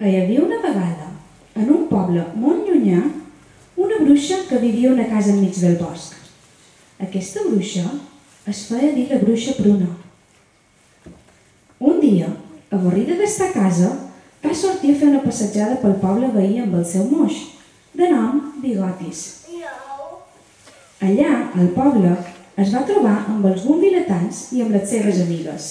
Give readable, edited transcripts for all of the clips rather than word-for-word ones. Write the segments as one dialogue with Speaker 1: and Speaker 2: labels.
Speaker 1: Hi havia una vegada, en un poble molt llunyà, una bruixa que vivia a una casa enmig del bosc. Aquesta bruixa es feia dir la bruixa Pruna. Un dia, avorrida d'estar a casa, va sortir a fer una passejada pel poble veí amb el seu moix, de nom Bigotis. Allà, al poble, es va trobar amb els bonvilatans i amb les seves amigues.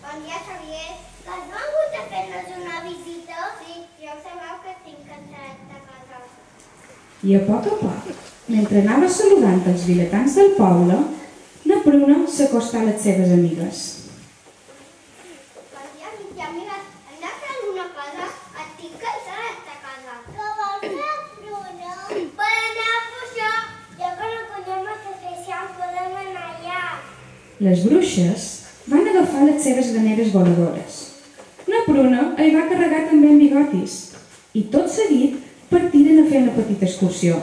Speaker 2: Bon dia, Xavier. Que has vengut a fer-nos una visita? Sí, ja ho sabeu que tinc entrat a casa.
Speaker 1: I a poc, mentre anava saludant els vilatans del poble, la Pruna s'acostà a les seves amigues.
Speaker 2: Bon dia, amics i amigues. Hem de fer alguna cosa? Estic cansada de casa. Què vols fer, Pruna? Podem anar a pujar. Ja que no podem especial, podem anar allà.
Speaker 1: Les bruixes van agafar les seves graneres voladores. La Pruna hi va carregar també en Bigotis i tot seguit partiren a fer una petita excursió.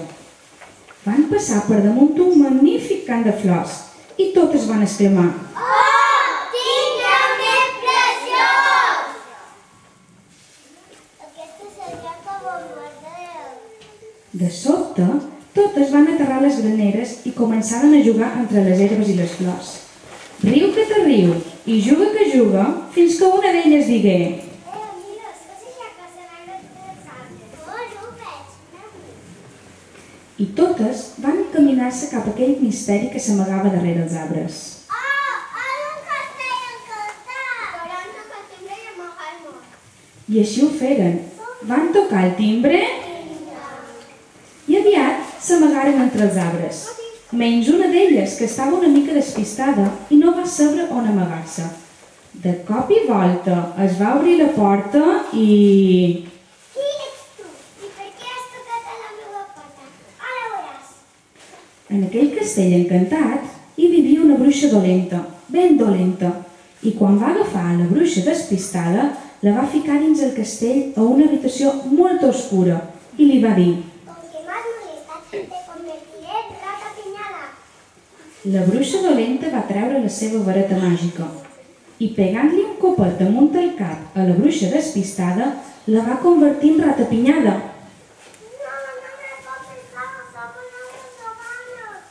Speaker 1: Van passar per damunt un magnífic camp de flors i totes van exclamar:
Speaker 2: Oh, tinc més preciós! Aquesta seria que bombardeu.
Speaker 1: De sobte, totes van aterrar a les graneres i començaren a jugar entre les herbes i les flors. Riu que te riu i juga que juga fins que una d'elles digué:
Speaker 2: Amigues, que si ja que se n'han d'expressar. Oh, no ho veig.
Speaker 1: I totes van encaminar-se cap a aquell misteri que s'amagava darrere els arbres.
Speaker 2: Un castell encantat! Hauran tocat el timbre i amagar-nos.
Speaker 1: I així ho feren. Van tocar el timbre i aviat s'amagaren entre els arbres. Menys una d'elles, que estava una mica despistada i no va saber on amagar-se. De cop i volta es va obrir la porta i...
Speaker 2: Qui ets tu? I per què has tocat a la meva porta? Ara veuràs.
Speaker 1: En aquell castell encantat hi vivia una bruixa dolenta, ben dolenta, i quan va agafar a la bruixa despistada, la va ficar dins el castell a una habitació molt oscura i li va dir:
Speaker 2: Com que m'has molestat, te convertiré en rata pinyada.
Speaker 1: La bruixa dolenta va treure la seva vareta màgica i pegant-li un copet damunt el cap a la bruixa despistada, la va convertir en ratapinyada.
Speaker 2: No me pot pensar, soc una musulmana.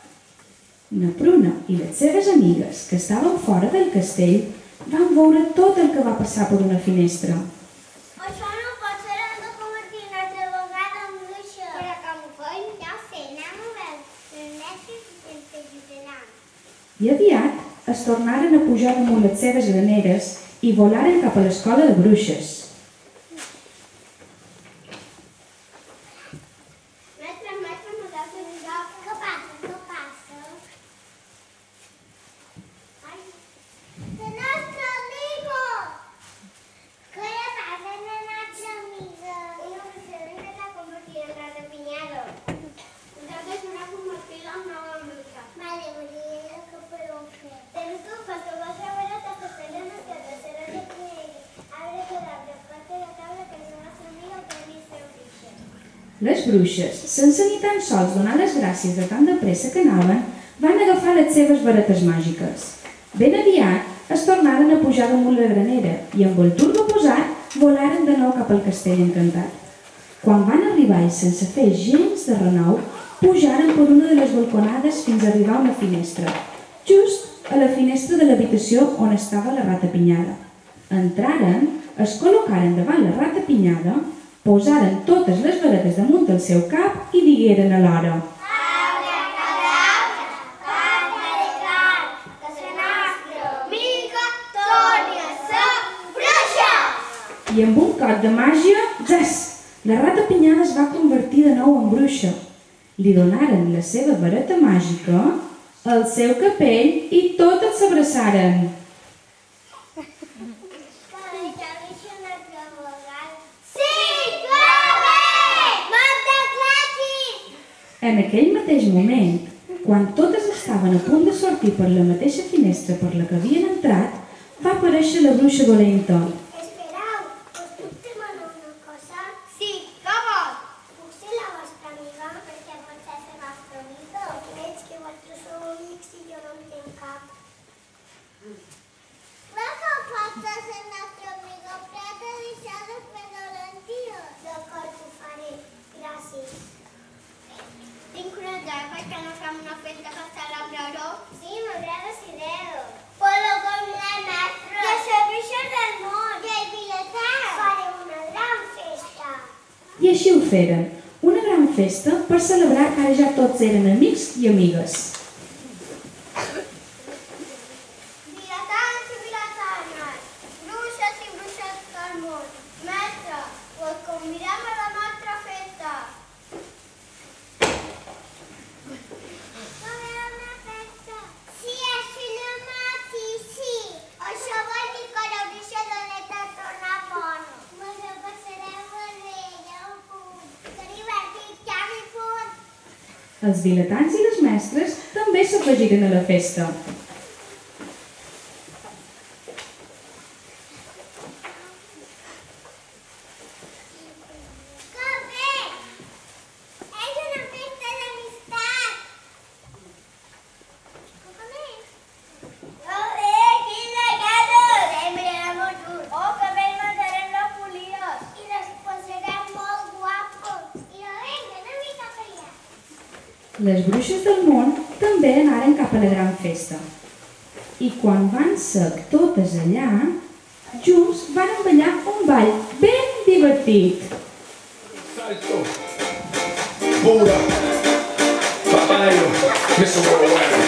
Speaker 1: La Pruna i les seves amigues, que estaven fora del castell, van veure tot el que va passar per una finestra.
Speaker 2: Això no pot ser, hem de convertir una altra vegada en bruixa. Però com ho fem, ja ho sé, anem a veure els mestres i ens ajudaran.
Speaker 1: I aviat es tornaren a pujar damunt les seves graneres i volaren cap a l'escola de bruixes.
Speaker 2: Mestre, m'has de fer un joc. Què passa? Què passa? Ai, de nostre amigo! Què le passa a la nostra amiga? Una bruixa que s'ha convertit en rata pinyada. Nosaltres hem de convertir-la en nova bruixa. Vale, volia que podeu fer. Tens tu, perquè vas a veure que castellana que de ser de que abre que l'arbre porta la taula que la nostra amiga pugui ser bruixa.
Speaker 1: Les bruixes, sense ni tan sols donar les gràcies de tan de pressa que anaven, van agafar les seves varetes màgiques. Ben aviat es tornaren a pujar damunt la granera i amb el turbo posat volaren de nou cap al castell encantat. Quan van arribar i sense fer gens de renou, pujaren per una de les balconades fins a arribar a una finestra, just a la finestra de l'habitació on estava la rata pinyada. Entraren, es col·locaren davant la rata pinyada, posaren totes les varetes damunt del seu cap i digueren alhora:
Speaker 2: Abracadabra, palma de car, que la nostra amiga torni a ser bruixa!
Speaker 1: I amb un cop de màgia, zas! La rata pinyada es va convertir de nou en bruixa. Li donaren la seva vareta màgica, el seu capell i totes s'abraçaren. En aquell mateix moment, quan totes estaven a punt de sortir per la mateixa finestra per la que havien entrat, va aparèixer la bruixa dolenta.
Speaker 2: Espereu, us puc demanar una cosa? Sí, què vols? Puc ser la vostra amiga perquè pot ser la vostra amiga? Veig que vosaltres sou amics i jo no en tinc cap.
Speaker 1: així ho feren, una gran festa per celebrar que ara ja tots eren amics i amigues.
Speaker 2: Vilatans i vilatanes, bruixes i bruixes del món, mestre, us convidem a la nostra festa. Va haver una festa? Sí, així només, sí. Això vol dir que la bruixa Doneta torna bona. Ens ho passarem molt bé, ja ho puc. Que divertit, ja m'hi puc.
Speaker 1: Els vilatans i les mestres també s'afegiren a la festa.
Speaker 2: Que bé! És una festa d'amistat! Que bé! Joder, quins regalos! Embraremos junts! Oh, que bé menjarem les polies! I les posarem molt guapos! I a veure, una mica per allà!
Speaker 1: Les bruixes del món també anaren cap a la gran festa. I quan van ser totes allà, junts van ballar un ball ben divertit.
Speaker 3: Salto, Buda, Papagayo, Mr. Worldwide.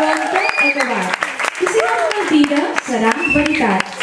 Speaker 1: Conte acabat. I si no és mentida, serà veritat.